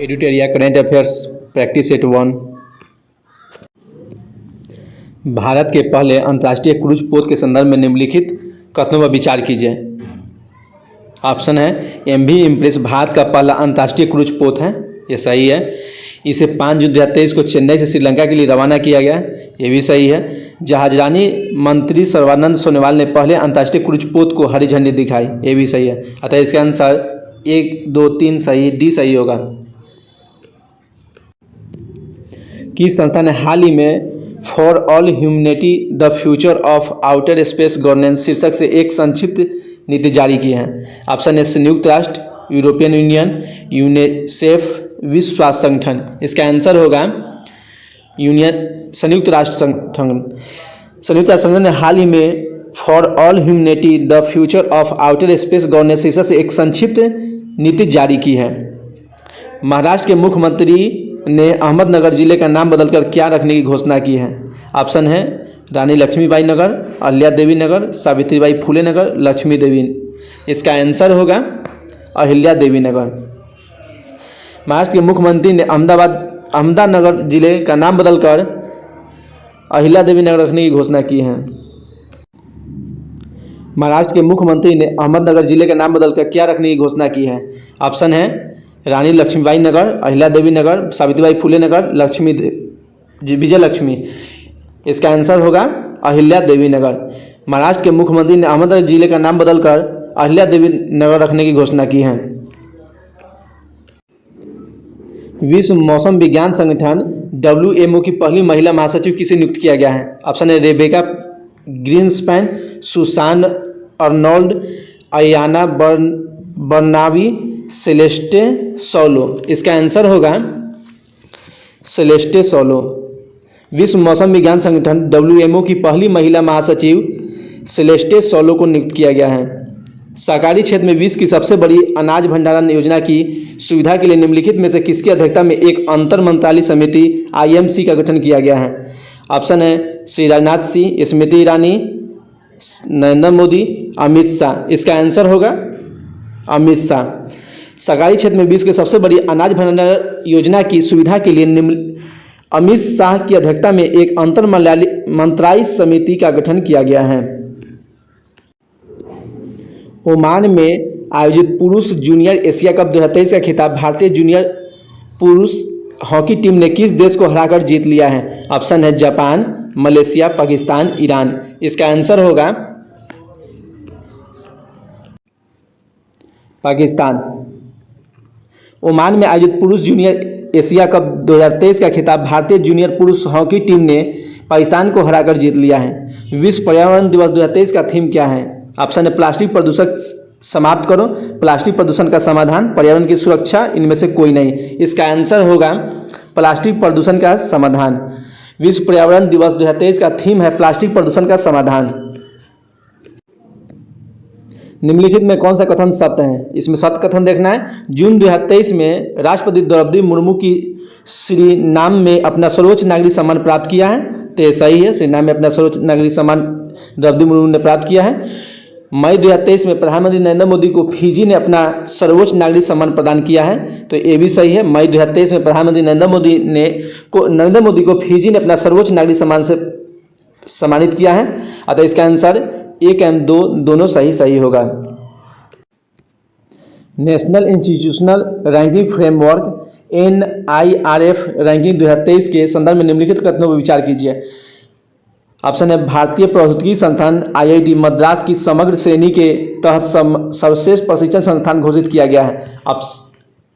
एडिटोरिया current affairs practice at 1। Bharat के पहले अंतर्राष्ट्रीय क्रूज पोत के संदर्भ में निम्नलिखित कथनों पर विचार कीजिए। ऑप्शन है MV इम्प्रेस भारत का पहला अंतर्राष्ट्रीय क्रूज पोत है, ये सही है। इसे 5 जून 2023 को चेन्नई से श्रीलंका के लिए रवाना किया गया, ये भी सही है। जहाजरानी मंत्री सर्बानंद सोनोवाल ने पहले अंतर्राष्ट्रीय क्रूज पोत को हरी झंडी दिखाई, ये भी सही है। अतः इसका आंसर 1, 2, 3 सही, डी सही होगा। किस संस्था ने हाल ही में for all humanity the future of outer space governance शीर्षक से एक संक्षिप्त नीति जारी की है? ऑप्शन है संयुक्त राष्ट्र, यूरोपियन यूनियन, यूनिसेफ, विश्व स्वास्थ्य संगठन। इसका आंसर होगा संयुक्त राष्ट्र संगठन। संयुक्त राष्ट्र संगठन ने हाल ही में for all humanity the future of outer space governance शीर्षक से एक संक्षिप्त नीति जारी की है। महाराष्ट्र के मुख्यमंत्री ने अहमदनगर जिले का नाम बदलकर क्या रखने की घोषणा की है? ऑप्शन है रानी लक्ष्मीबाई नगर, अहिल्या देवी नगर, सावित्रीबाई फुले नगर, लक्ष्मी देवी। इसका आंसर होगा अहिल्या देवी नगर। महाराष्ट्र के मुख्यमंत्री ने अहमदनगर जिले का नाम बदलकर अहिल्या देवी नगर रखने की घोषणा की है। महाराष्ट्र के मुख्यमंत्री ने अहमदनगर जिले का नाम बदलकर क्या रखने की घोषणा की है? ऑप्शन है रानी लक्ष्मीबाई नगर, अहिल्या देवी नगर, सावित्रीबाई फुले नगर, विजय लक्ष्मी। इसका आंसर होगा अहिल्या देवी नगर। महाराष्ट्र के मुख्यमंत्री ने अहमदनगर जिले का नाम बदलकर अहिल्या देवी नगर रखने की घोषणा की है। विश्व मौसम विज्ञान संगठन WMO की पहली महिला महासचिव किसे नियुक्त किया गया है? ऑप्शन है Rebecca Greenspan, Susan Arnold, Ayana Barnawi, Celeste Solo. इसका आंसर होगा सेलेस्टे सोलो। विश्व मौसम विज्ञान संगठन WMO की पहली महिला महासचिव सेलेस्टे सोलो को नियुक्त किया गया है। सहकारी क्षेत्र में विश्व की सबसे बड़ी अनाज भंडारण योजना की सुविधा के लिए निम्नलिखित में से किसकी अध्यक्षता में एक अंतर मंत्रालय समिति IMC का गठन किया गया है? ऑप्शन है श्री राजनाथ सिंह, स्मृति ईरानी, नरेंद्र मोदी, अमित शाह। इसका आंसर होगा अमित शाह। सहकारी क्षेत्र में विश्व की सबसे बड़ी अनाज भंडारण योजना की सुविधा के लिए अमित शाह की अध्यक्षता में एक अंतर मंत्रालय समिति का गठन किया गया है। ओमान में आयोजित पुरुष जूनियर एशिया कप 2023 का खिताब भारतीय जूनियर पुरुष हॉकी टीम ने किस देश को हराकर जीत लिया है? ऑप्शन है जापान, मलेशिया, पाकिस्तान, ईरान। इसका आंसर होगा पाकिस्तान। ओमान में आयोजित पुरुष जूनियर एशिया कप 2023 का खिताब भारतीय जूनियर पुरुष हॉकी टीम ने पाकिस्तान को हराकर जीत लिया है। विश्व पर्यावरण दिवस 2023 का थीम क्या है? ऑप्शन है प्लास्टिक प्रदूषण समाप्त करो, प्लास्टिक प्रदूषण का समाधान, पर्यावरण की सुरक्षा, इनमें से कोई नहीं। इसका आंसर होगा प्लास्टिक प्रदूषण का समाधान। विश्व पर्यावरण दिवस 2023 का थीम है प्लास्टिक प्रदूषण का समाधान। निम्नलिखित में कौन सा कथन सत्य है? इसमें सत्य कथन देखना है। जून 2023 में राष्ट्रपति द्रौपदी मुर्मू की सूरीनाम में अपना सर्वोच्च नागरिक सम्मान प्राप्त किया है, तो ये सही है। सूरीनाम में अपना सर्वोच्च नागरिक सम्मान द्रौपदी मुर्मू ने प्राप्त किया है। मई 2023 में प्रधानमंत्री नरेंद्र मोदी को फिजी ने अपना सर्वोच्च नागरिक सम्मान प्रदान किया है, तो ये भी सही है। मई 2023 में प्रधानमंत्री नरेंद्र मोदी को फिजी ने अपना सर्वोच्च नागरिक सम्मान से सम्मानित किया है। अतः इसका आंसर 1 एवं 2 दोनों सही होगा। National institutional ranking framework NIRF ranking 2023 के संदर्भ में निम्नलिखित कथनों पर विचार कीजिए। ऑप्शन है भारतीय प्रौद्योगिकी संस्थान IIT मद्रास की समग्र श्रेणी के तहत सर्वश्रेष्ठ प्रशिक्षण संस्थान घोषित किया गया है।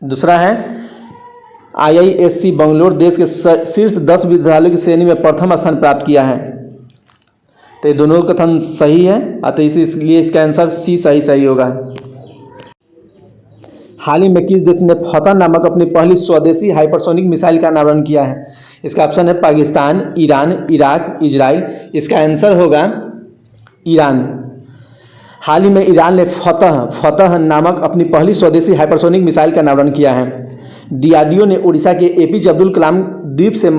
दूसरा है IISc बंगलोर देश के शीर्ष 10 विद्यालयों की श्रेणी में प्रथम स्थान प्राप्त किया है। तो ये दोनों कथन सही है, अतः इसलिए इसका आंसर C सही होगा। हाल ही में किस देश ने फतह नामक अपनी पहली स्वदेशी हाइपरसोनिक मिसाइल का अनावरण किया है? इसका ऑप्शन है पाकिस्तान, ईरान, इराक, इजराइल। इसका आंसर होगा ईरान। हाल ही में ईरान ने फतह नामक अपनी पहली स्वदेशी हाइपरसोनिक मिसाइल का अनावरण किया है। DRDO ने उड़ीसा के APJ अब्दुल कलाम द्वीप से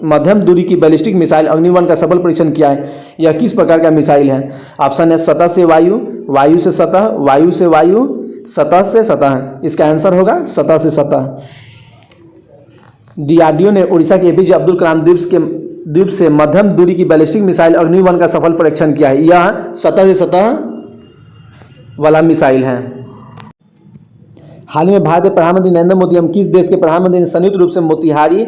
मध्यम दूरी की बैलिस्टिक मिसाइल अग्नि-1 का सफल परीक्षण किया है। यह किस प्रकार का मिसाइल है? ऑप्शन है सतह से वायु, वायु से सतह, वायु से वायु, सतह से सतह। इसका आंसर होगा सतह से सतह। डीआरडीओ ने उड़ीसा के एपीजे अब्दुल कलाम द्वीप से मध्यम दूरी की बैलिस्टिक मिसाइल अग्नि-1 का सफल परीक्षण किया है। यह सतह से सतह वाला मिसाइल है। हाल ही में भारतीय प्रधानमंत्री नरेंद्र मोदी एवं किस देश के प्रधानमंत्री ने संयुक्त रूप से मोतिहारी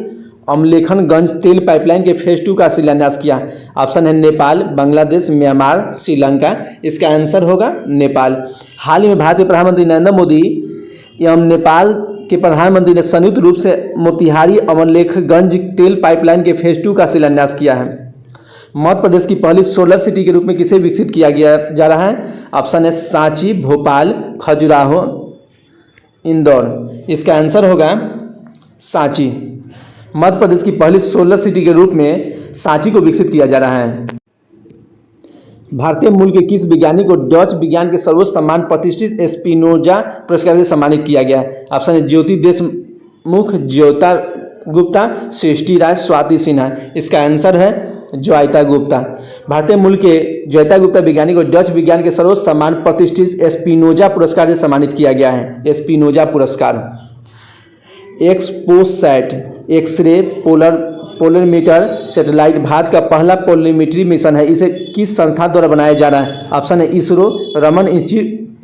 अमलेखगंज तेल पाइपलाइन के फेज 2 का शिलान्यास किया? ऑप्शन है नेपाल, बांग्लादेश, म्यांमार, श्रीलंका। इसका आंसर होगा नेपाल। हाल ही में भारतीय प्रधानमंत्री नरेंद्र मोदी एवं नेपाल के प्रधानमंत्री ने संयुक्त रूप से मोतिहारी अमलेखगंज तेल पाइपलाइन के फेज 2 का शिलान्यास किया है। मध्य प्रदेश की पहली सोलर सिटी के रूप में किसे विकसित किया गया जा रहा है? ऑप्शन है सांची, भोपाल, खजुराहो, इंदौर। इसका आंसर होगा सांची। मध्य प्रदेश की पहली सोलर सिटी के रूप में सांची को विकसित किया जा रहा है। भारतीय मूल के किस वैज्ञानिक को डच विज्ञान के सर्वोच्च सम्मान प्रतिष्ठित स्पिनोजा पुरस्कार से सम्मानित किया गया है? ऑप्शन है ज्योति देशमुख, ज्योता गुप्ता, सृष्टि राय, स्वाति सिन्हा। इसका आंसर है ज्योता गुप्ता। भारतीय मूल के ज्योता गुप्ता वैज्ञानिक को डच विज्ञान के सर्वोच्च सम्मान प्रतिष्ठित स्पिनोजा पुरस्कार से सम्मानित किया गया है। स्पिनोजा पुरस्कार। XPoSat X-ray polarimeter satellite Bharat का पहला पोलरीमेट्री मिशन है। इसे किस संस्था द्वारा बनाया जा रहा है? ऑप्शन है इसरो, रमन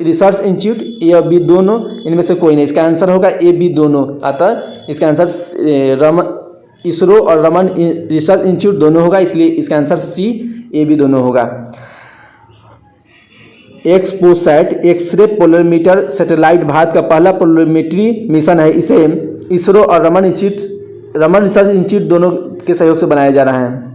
रिसर्च इंस्टीट्यूट, या बी दोनों इनमें से कोई नहीं। इसका आंसर होगा ए बी दोनों। अतः इसका आंसर इसरो और रमन रिसर्च इंस्टीट्यूट दोनों होगा, इसलिए इसका आंसर सी ए बी दोनों होगा। XPoSat X-ray polarimeter satellite Bharat का पहला पोलरीमेट्री मिशन है। इसे इसरो और रमन रिसर्च इंस्टीट्यूट दोनों के सहयोग से बनाया जा रहा है।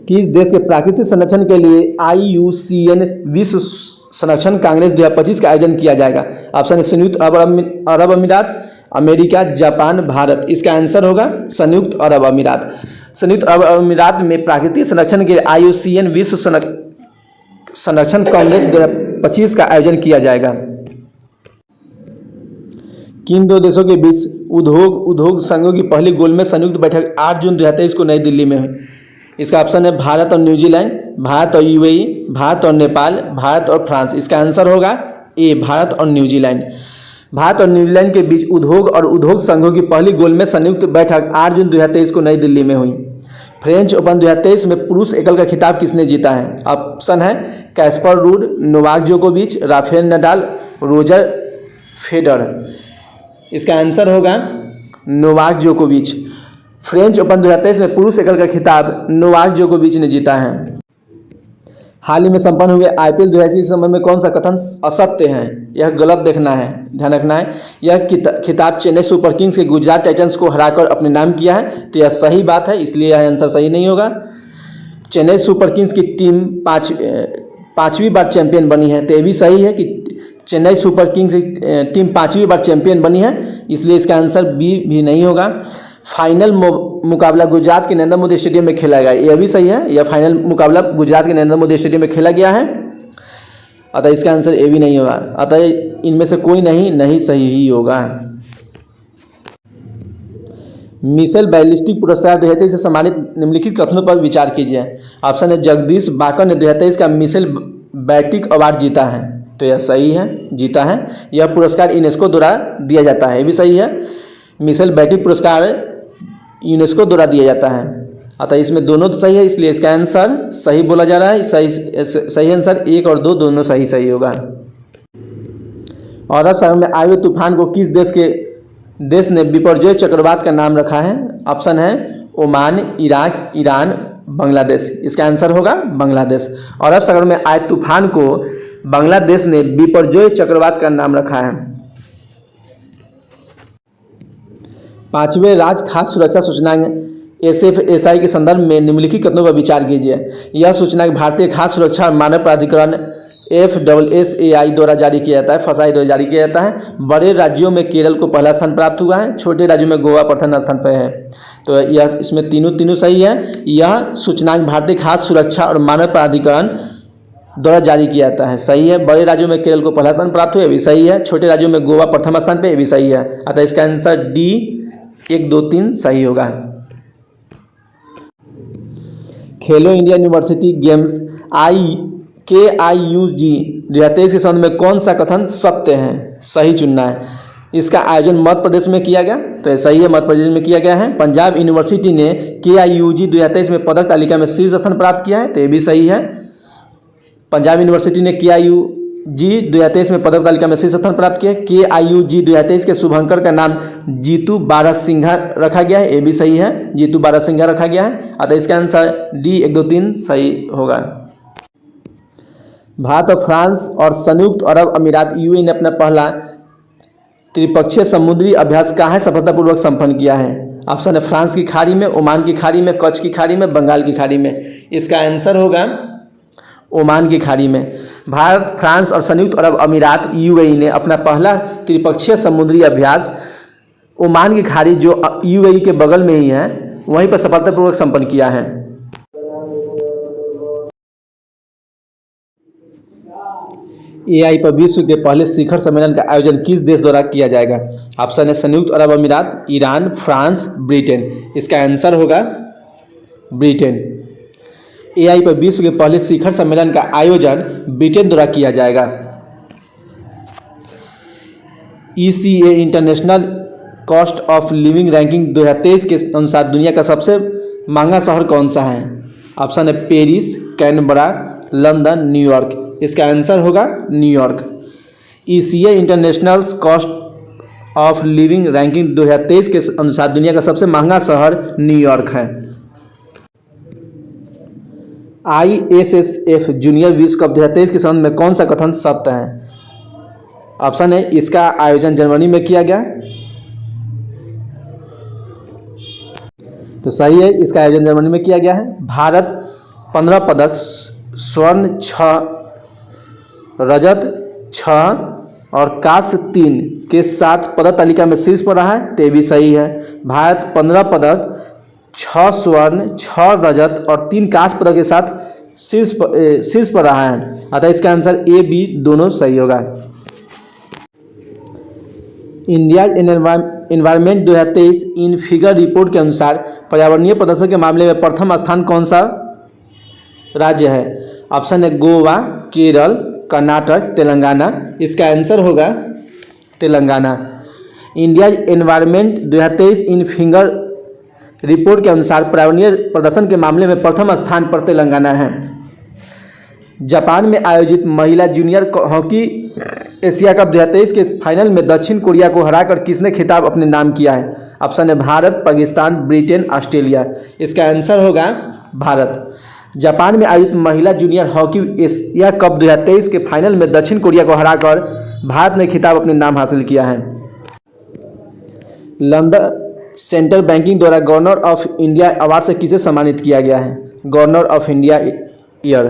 किस देश के प्राकृतिक संरक्षण के लिए IUCN विश्व संरक्षण कांग्रेस 2025 का आयोजन किया जाएगा? ऑप्शन है संयुक्त अरब अमीरात, अमेरिका, जापान, भारत। इसका आंसर होगा संयुक्त अरब अमीरात। संयुक्त अरब अमीरात में प्राकृतिक संरक्षण के लिए IUCN विश्व संरक्षण कांग्रेस 2025 का आयोजन किया जाएगा। किन दो देशों के बीच उद्योग संघों की पहली गोलमेज संयुक्त बैठक 8 जून 2023 को नई दिल्ली में हुई? इसका ऑप्शन है भारत और न्यूजीलैंड, भारत और UAE, भारत और नेपाल, भारत और फ्रांस। इसका आंसर होगा ए भारत और न्यूजीलैंड। भारत और न्यूजीलैंड के बीच उद्योग संघों की पहली गोलमेज संयुक्त बैठक 8 जून 2023 को नई दिल्ली में हुई। फ्रेंच ओपन 2023 में पुरुष एकल का खिताब किसने जीता है? ऑप्शन है कैस्पर रूड, नोवाक जोकोविच, राफेल नडाल, रोजर फेडरर। इसका आंसर होगा नोवाक जोकोविच। फ्रेंच ओपन 2023 में पुरुष एकल का खिताब नोवाक जोकोविच ने जीता है। हाल ही में संपन्न हुए IPL 2023 के संबंध में कौन सा कथन असत्य है? यह गलत देखना है, ध्यान रखना है। यह खिताब चेन्नई सुपर किंग्स के गुजरात टाइटंस को हराकर अपने नाम किया है, तो यह सही बात है, इसलिए यह आंसर सही नहीं होगा। चेन्नई सुपर किंग्स की टीम पांचवी बार चैंपियन बनी है, तो यह भी सही है कि चेन्नई सुपर किंग्स टीम 5वीं बार चैंपियन बनी है, इसलिए इसका आंसर बी भी नहीं होगा। फाइनल मुकाबला गुजरात के नरेंद्र मोदी स्टेडियम में खेला गया, यह भी सही है। यह फाइनल मुकाबला गुजरात के नरेंद्र मोदी स्टेडियम में खेला गया है, अतः इसका आंसर ए भी नहीं होगा। अतः इनमें से कोई नहीं सही ही होगा। मिशेल बैलिस्टिक पुरस्कार 2023 से सम्मानित निम्नलिखित कथनों पर विचार कीजिए। ऑप्शन है जगदीश बाकर ने 2023 का मिशेल बैटिक अवार्ड जीता है, तो यह सही है, जीता है। यह पुरस्कार यूनेस्को द्वारा दिया जाता है, ये भी सही है। मिशेल बैटिक पुरस्कार यूनेस्को द्वारा दिया जाता है, अतः इसमें दोनों तो सही है, इसलिए इसका आंसर सही बोला जा रहा है। सही आंसर 1 और 2 दोनों सही होगा। और अब सामने में आए हुए तूफान को किस देश ने बिपरजॉय चक्रवात का नाम रखा है? ऑप्शन है ओमान, इराक, ईरान, बांग्लादेश। इसका आंसर होगा बांग्लादेश। और अब सागर में आए तूफान को बांग्लादेश ने बिपरजॉय चक्रवात का नाम रखा है। 5वें राज्य खाद्य सुरक्षा सूचकांक SFSI के संदर्भ में निम्नलिखित कथनों पर विचार कीजिए। यह सूचकांक भारतीय खाद्य सुरक्षा और मानक प्राधिकरण FSSAI द्वारा जारी किया जाता है, FSSAI द्वारा जारी किया जाता है। बड़े राज्यों में केरल को पहला स्थान प्राप्त हुआ है, छोटे राज्यों में गोवा प्रथम स्थान पर है, तो यह इसमें तीनों सही है। यह सूचकांक भारतीय खाद्य सुरक्षा और मानक प्राधिकरण द्वारा जारी किया जाता है, सही है। बड़े राज्यों में केरल को पहला स्थान प्राप्त हुआ, ये भी सही है। छोटे राज्यों में गोवा प्रथम स्थान पे, ये भी सही है। अतः इसका आंसर डी 1, 2, 3 सही होगा। खेलो इंडिया यूनिवर्सिटी गेम्स KIUG 2023 के संबंध में कौन सा कथन सत्य है? सही चुनना है। इसका आयोजन मध्य प्रदेश में किया गया, तो ऐसा ही है, मध्य प्रदेश में किया गया है। पंजाब यूनिवर्सिटी ने KIUG 2023 में पदक तालिका में शीर्ष स्थान प्राप्त किया है, तो ये भी सही है। पंजाब यूनिवर्सिटी ने KIUG 2023 में पदक तालिका में शीर्ष स्थान प्राप्त किया है। KIUG 2023 के शुभंकर का नाम जीतू बारहसिंघा रखा गया है, ये भी सही है, जीतू बारहसिंघा रखा गया है। अतः इसका आंसर D 1 2 3 सही होगा। भारत और फ्रांस और संयुक्त अरब अमीरात UAE ने अपना पहला त्रिपक्षीय समुद्री अभ्यास कहाँ सफलतापूर्वक संपन्न किया है? ऑप्शन है फ्रांस की खाड़ी में, ओमान की खाड़ी में, कच्छ की खाड़ी में, बंगाल की खाड़ी में। इसका आंसर होगा ओमान की खाड़ी में। भारत, फ्रांस और संयुक्त अरब अमीरात UAE ने अपना पहला त्रिपक्षीय समुद्री अभ्यास ओमान की खाड़ी जो UAE के बगल में ही है वहीं पर सफलतापूर्वक संपन्न किया है। AI पर विश्व के पहले शिखर सम्मेलन का आयोजन किस देश द्वारा किया जाएगा? ऑप्शन है संयुक्त अरब अमीरात, ईरान, फ्रांस, ब्रिटेन। इसका आंसर होगा ब्रिटेन। AI पर विश्व के पहले शिखर सम्मेलन का आयोजन ब्रिटेन द्वारा किया जाएगा। ECA international cost of living ranking 2023 के अनुसार दुनिया का सबसे महंगा शहर कौन सा है? ऑप्शन है पेरिस, कैनबरा, लंदन, न्यूयॉर्क। इसका आंसर होगा New York. ECA international cost of living ranking 2023 के अनुसार दुनिया का सबसे महंगा शहर न्यूयॉर्क है। ISSF जूनियर विश्व कप 2023 के संबंध में कौन सा कथन सत्य है? ऑप्शन है इसका आयोजन जनवरी में किया गया, तो सही है, इसका आयोजन जर्मनी में किया गया है। भारत 15 पदक, स्वर्ण 6, रजत 6 और कांस्य 3 के साथ पदक तालिका में शीर्ष पर रहा है, तो भी सही है। भारत 15 पदक, 6 स्वर्ण, 6 रजत और 3 कांस्य पदक के साथ शीर्ष पर रहा है, अतः इसका आंसर A, B दोनों सही होगा। India environment 2023 in figure report के अनुसार पर्यावरणीय प्रदर्शन के मामले में प्रथम स्थान कौन सा राज्य है? ऑप्शन है गोवा, केरल, कर्नाटक, तेलंगाना। इसका आंसर होगा Telangana. India environment 2023 in figure report के अनुसार पर्यावरणीय प्रदर्शन के मामले में प्रथम स्थान पर तेलंगाना है। जापान में आयोजित महिला जूनियर हॉकी एशिया कप 2023 के फाइनल में दक्षिण कोरिया को हराकर किसने खिताब अपने नाम किया है? ऑप्शन है भारत, पाकिस्तान, ब्रिटेन, ऑस्ट्रेलिया। इसका आंसर होगा भारत। जापान में आयोजित महिला जूनियर हॉकी एशिया कप 2023 के फाइनल में दक्षिण कोरिया को हराकर भारत ने खिताब अपने नाम हासिल किया है। लंदन सेंट्रल बैंकिंग द्वारा गवर्नर ऑफ इंडिया अवार्ड से किसे सम्मानित किया गया है? Governor of India year,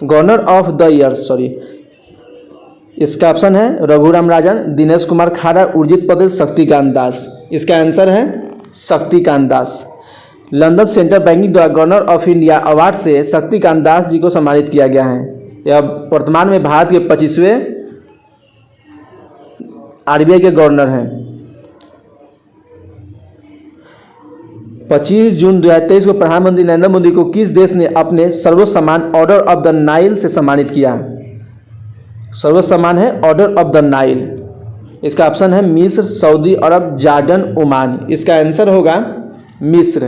governor of the year, sorry. इसका ऑप्शन है रघुराम राजन, दिनेश कुमार खारा, उर्जित पटेल, शक्तिकांत दास। इसका आंसर है Shaktikanta Das. London central banking द्वारा गवर्नर ऑफ इंडिया अवार्ड से शक्तिकांत दास जी को सम्मानित किया गया है। यह वर्तमान में भारत के 25वें RBI के गवर्नर हैं। 25 जून 2023 को प्रधानमंत्री नरेंद्र मोदी को किस देश ने अपने सर्वोच्च सम्मान ऑर्डर ऑफ द नाइल से सम्मानित किया? सर्वोच्च सम्मान है ऑर्डर ऑफ द नाइल। इसका ऑप्शन है मिस्र, सऊदी अरब, जॉर्डन, ओमान। इसका आंसर होगा मिस्र।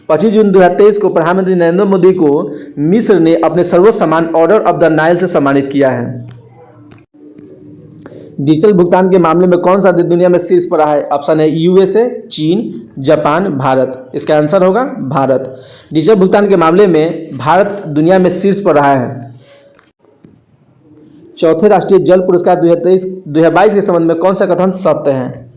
25 जून 2023 को प्रधानमंत्री नरेंद्र मोदी को मिस्र ने अपने सर्वोच्च सम्मान ऑर्डर ऑफ द नाइल से सम्मानित किया है। डिजिटल भुगतान के मामले में कौन सा देश दुनिया में शीर्ष पर रहा है? ऑप्शन है USA, चीन, जापान, भारत। इसका आंसर होगा भारत। डिजिटल भुगतान के मामले में भारत दुनिया में शीर्ष पर रहा है। चौथे राष्ट्रीय जल पुरस्कार 2022 के संबंध में कौन सा कथन सत्य है?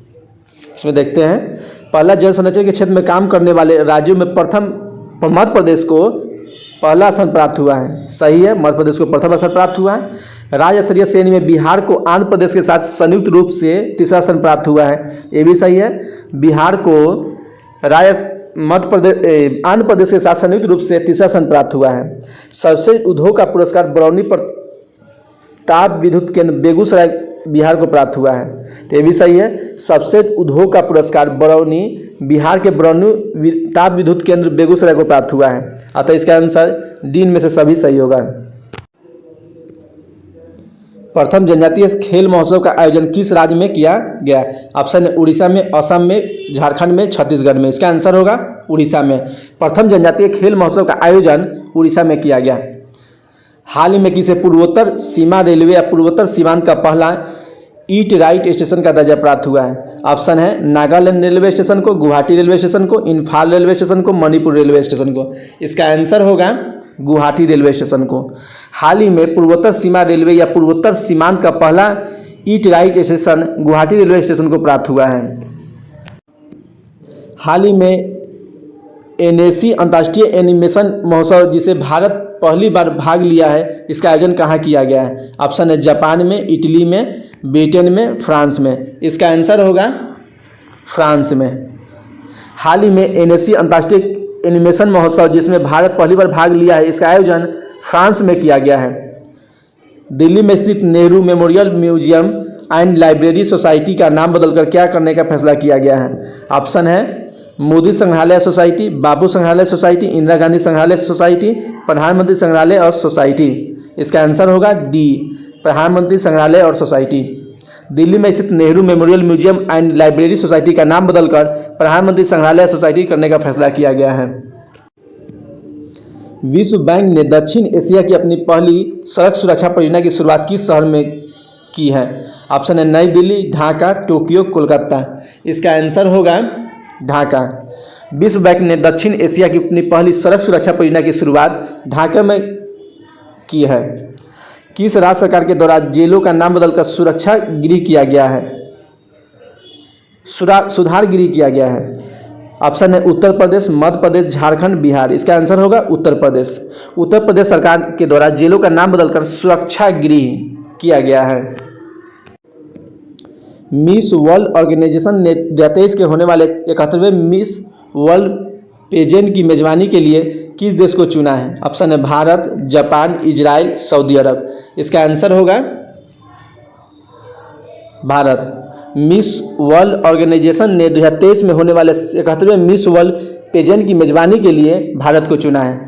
इसमें देखते हैं। पहला जल संरक्षण के क्षेत्र में काम करने वाले राज्यों में मध्य प्रदेश को पहला स्थान प्राप्त हुआ है। सही है, मध्य प्रदेश को प्रथम स्थान प्राप्त हुआ है। राज्य स्तरीय श्रेणी में बिहार को आंध्र प्रदेश के साथ संयुक्त रूप से तीसरा स्थान प्राप्त हुआ है। ये भी सही है, बिहार को आंध्र प्रदेश के साथ संयुक्त रूप से तीसरा स्थान प्राप्त हुआ है। सबसे उद्योग का पुरस्कार बरौनी ताप विद्युत केंद्र बेगूसराय बिहार को प्राप्त हुआ है। तो ये भी सही है, सबसे उद्योग का पुरस्कार बरौनी बिहार के बरौनी ताप विद्युत केंद्र बेगूसराय को प्राप्त हुआ है। अतः इसका आंसर D में से सभी सही होगा। प्रथम जनजातीय खेल महोत्सव का आयोजन किस राज्य में किया गया? ऑप्शन है उड़ीसा में, असम में, झारखंड में, छत्तीसगढ़ में। इसका आंसर होगा उड़ीसा में। प्रथम जनजातीय खेल महोत्सव का आयोजन उड़ीसा में किया गया। हाल ही में किसे पूर्वोत्तर सीमा रेलवे या पूर्वोत्तर सीमांत का पहला ईट राइट स्टेशन का दर्जा प्राप्त हुआ है? ऑप्शन है नागालैंड रेलवे स्टेशन को, गुवाहाटी रेलवे स्टेशन को, इम्फाल रेलवे स्टेशन को, मणिपुर रेलवे स्टेशन को। इसका आंसर होगा गुवाहाटी रेलवे स्टेशन को। हाल ही में पूर्वोत्तर सीमा रेलवे या पूर्वोत्तर सीमांत का पहला eat right station Guwahati railway station को प्राप्त हुआ है। हाल ही में एनएसी अंतर्राष्ट्रीय एनिमेशन महोत्सव जिसे भारत पहली बार भाग लिया है, इसका आयोजन कहाँ किया गया है? ऑप्शन है जापान में, इटली में, ब्रिटेन में, फ्रांस में। इसका आंसर होगा फ्रांस में। हाल ही में एनएसी अंतर्राष्ट्रीय एनिमेशन महोत्सव जिसमें भारत पहली बार भाग लिया है, इसका आयोजन फ्रांस में किया गया है। दिल्ली में स्थित Nehru memorial museum and library society का नाम बदलकर क्या करने का फैसला किया गया है? ऑप्शन है मोदी संग्रहालय सोसाइटी, बाबू संग्रहालय सोसाइटी, इंदिरा गांधी संग्रहालय सोसाइटी, प्रधानमंत्री संग्रहालय और सोसाइटी। इसका आंसर होगा डी, प्रधानमंत्री संग्रहालय और सोसाइटी। दिल्ली में स्थित Nehru memorial museum and library society का नाम बदलकर प्रधानमंत्री संग्रहालय सोसाइटी करने का फैसला किया गया है। विश्व बैंक ने दक्षिण एशिया की अपनी पहली सड़क सुरक्षा परियोजना की शुरुआत किस शहर में की है? ऑप्शन है नई दिल्ली, ढाका, टोक्यो, कोलकाता। इसका आंसर होगा ढाका। विश्व बैंक ने दक्षिण एशिया की अपनी पहली सड़क सुरक्षा परियोजना की शुरुआत ढाका में की है। किस राज्य सरकार के द्वारा जेलों का नाम बदलकर सुरक्षा गृह किया गया है? सुधार गृह किया गया है। ऑप्शन है उत्तर प्रदेश, मध्य प्रदेश, झारखंड, बिहार। इसका आंसर होगा उत्तर प्रदेश। उत्तर प्रदेश सरकार के द्वारा जेलों का नाम बदलकर सुरक्षा गृह किया गया है। मिस वर्ल्ड ऑर्गेनाइजेशन ने 2023 के होने वाले 71वें मिस वर्ल्ड पेजेंट की मेजबानी के लिए किस देश को चुना है? ऑप्शन है भारत, जापान, इजराइल, सऊदी अरब। इसका आंसर होगा भारत। मिस वर्ल्ड ऑर्गेनाइजेशन ने 2023 में होने वाले 71वें मिस वर्ल्ड पेजेंट की मेजबानी के लिए भारत को चुना है।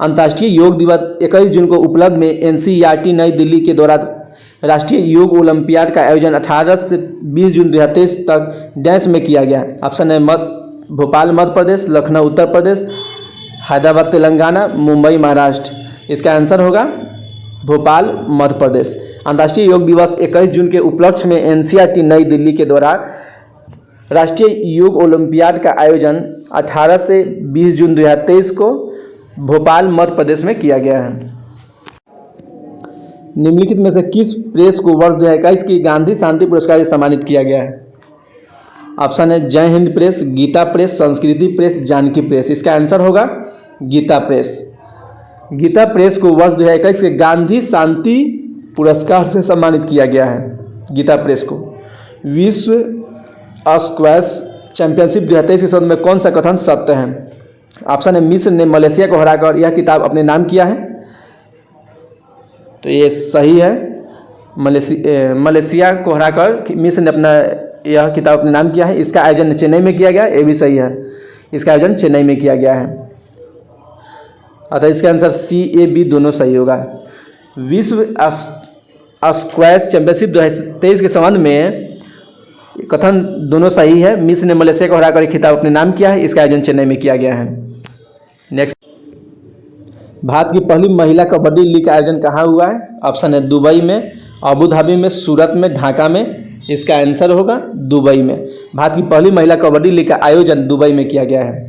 अंतर्राष्ट्रीय योग दिवस 21 जून को उपलब्ध में एनसीईआरटी नई दिल्ली के द्वारा राष्ट्रीय योग ओलंपियाड का आयोजन 18 से 20 जून 2023 तक डैश में किया गया। ऑप्शन है भोपाल मध्य प्रदेश, लखनऊ उत्तर प्रदेश, हैदराबाद तेलंगाना, मुंबई महाराष्ट्र। इसका आंसर होगा भोपाल मध्य प्रदेश। अंतर्राष्ट्रीय योग दिवस 21 जून के उपलक्ष्य में एनसीईआरटी नई दिल्ली के द्वारा राष्ट्रीय योग ओलंपियाड का आयोजन 18 से 20 जून 2023 को भोपाल मध्य प्रदेश में किया गया है। निम्नलिखित में से किस प्रेस को वर्ष 2021 की गांधी शांति पुरस्कार से सम्मानित किया गया है? ऑप्शन है जय हिंद प्रेस, गीता प्रेस, संस्कृति प्रेस, जानकी प्रेस। इसका आंसर होगा गीता प्रेस। गीता प्रेस को वर्ष 2021 के गांधी शांति पुरस्कार से सम्मानित किया गया है। गीता प्रेस को। विश्व स्क्वैश चैंपियनशिप 2023 के संबंध में कौन सा कथन सत्य है? ऑप्शन है मिस्र ने मलेशिया को हराकर यह किताब अपने नाम किया है। तो ये सही है। मलेशिया को हराकर मिस्र ने अपना यह किताब अपने नाम किया है। इसका आयोजन चेन्नई में किया गया, ये भी सही है। इसका आयोजन चेन्नई में किया गया है। अतः इसका आंसर सी ए बी दोनों सही होगा। विश्व स्क्वैश चैंपियनशिप 2023 के संबंध में कथन दोनों सही है। मिस्र ने मलेशिया को हराकर खिताब अपने नाम किया है। इसका आयोजन चेन्नई में किया गया है। नेक्स्ट, भारत की पहली महिला कबड्डी लीग का आयोजन कहाँ हुआ है? ऑप्शन है दुबई में, अबू धाबी में, सूरत में, ढाका में। इसका आंसर होगा दुबई में। भारत की पहली महिला कबड्डी लीग का आयोजन दुबई में किया गया है।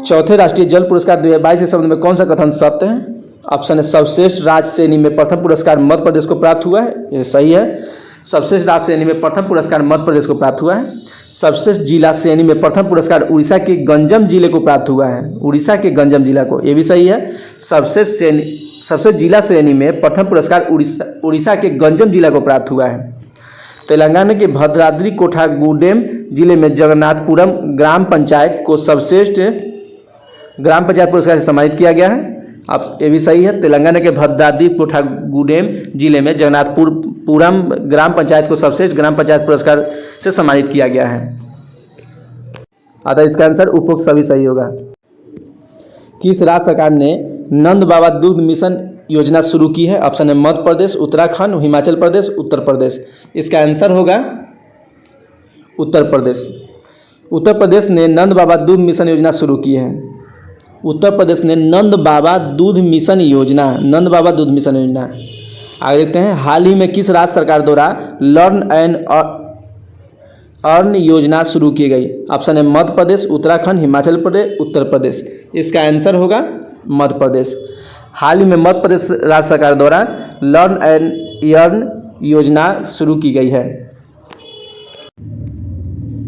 चौथे राष्ट्रीय जल पुरस्कार 2022 के संबंध में कौन सा कथन सत्य है? ऑप्शन है सर्वश्रेष्ठ राज्य श्रेणी में प्रथम पुरस्कार मध्य प्रदेश को प्राप्त हुआ है। यह सही है। सर्वश्रेष्ठ राज्य श्रेणी में प्रथम पुरस्कार मध्य प्रदेश को प्राप्त हुआ है। सर्वश्रेष्ठ जिला श्रेणी में प्रथम पुरस्कार उड़ीसा के गंजम जिले को प्राप्त हुआ है। उड़ीसा के गंजम जिला को, ये भी सही है। सर्वश्रेष्ठ जिला श्रेणी में प्रथम पुरस्कार उड़ीसा के गंजम जिला को प्राप्त हुआ है। तेलंगाना के भद्राद्री कोठागुडेम जिले में जगन्नाथपुरम ग्राम पंचायत को सर्वश्रेष्ठ ग्राम पंचायत पुरस्कार से सम्मानित किया गया है। अब ये भी सही है। तेलंगाना के भद्राद्री कोठागुडेम जिले में जगन्नाथपुरम ग्राम पंचायत को सर्वश्रेष्ठ ग्राम पंचायत पुरस्कार से सम्मानित किया गया है। अतः इसका आंसर उपरोक्त सभी सही होगा। किस राज्य सरकार ने नंद बाबा दुग्ध मिशन योजना शुरू की है? ऑप्शन है मध्य प्रदेश, उत्तराखंड, हिमाचल प्रदेश, उत्तर प्रदेश। इसका आंसर होगा उत्तर प्रदेश। उत्तर प्रदेश ने नंद बाबा दूध मिशन योजना शुरू की है। उत्तर प्रदेश ने नंद बाबा दूध मिशन योजना, नंद बाबा दूध मिशन योजना। आगे देखते हैं, हाल ही में किस राज्य सरकार द्वारा लर्न एंड अर्न योजना शुरू की गई? ऑप्शन है मध्य प्रदेश, उत्तराखंड, हिमाचल प्रदेश, उत्तर प्रदेश। इसका आंसर होगा मध्य प्रदेश। हाल ही में मध्य प्रदेश राज्य सरकार द्वारा लर्न एंड अर्न योजना शुरू की गई है।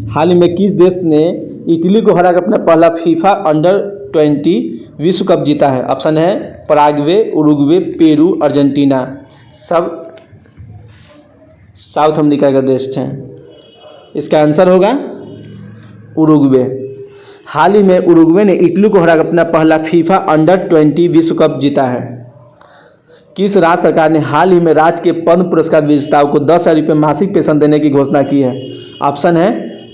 हाल ही में किस देश ने इटली को हराकर अपना पहला फीफा अंडर-20 विश्व कप जीता है? ऑप्शन है पराग्वे, उरुग्वे, पेरू, अर्जेंटीना। सब साउथ अमेरिका का देश हैं। इसका आंसर होगा उरुग्वे। हाल ही में उरुग्वे ने इटली को हराकर अपना पहला फीफा अंडर-20 विश्व कप जीता है। किस राज्य सरकार ने हाल ही में राज्य के पद्म पुरस्कार विजेताओं को 10,000 रुपये मासिक पेंशन देने की घोषणा की है? ऑप्शन है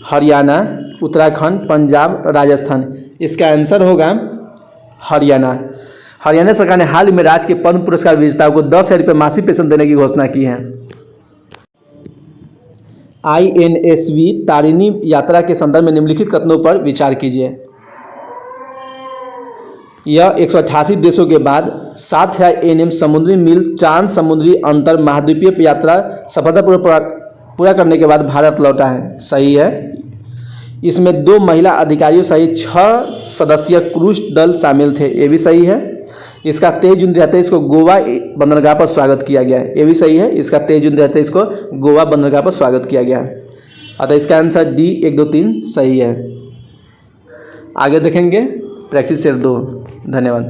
हरियाणा, उत्तराखंड, पंजाब, राजस्थान। इसका आंसर होगा हरियाणा। हरियाणा सरकार ने हाल ही में राज्य के पद्म पुरस्कार विजेताओं को 10,000 रुपये मासिक पेंशन देने की घोषणा की है। INSV तारिणी यात्रा के संदर्भ में निम्नलिखित कथनों पर विचार कीजिए। यह 188 देशों के बाद 7 ANM समुद्री मील चांद समुद्री अंतर महाद्वीपीय यात्रा सफलतापूर्वक पूरा करने के बाद भारत लौटा है। सही है। इसमें 2 महिला अधिकारियों सहित 6 सदस्यीय क्रूज दल शामिल थे। ये भी सही है। इसका 23 जून 2023 को गोवा बंदरगाह पर स्वागत किया गया है। ये भी सही है। इसका 23 जून 2023 को गोवा बंदरगाह पर स्वागत किया गया है। अतः इसका आंसर डी 1, 2, 3 सही है। आगे देखेंगे प्रैक्टिस सेट 2। धन्यवाद।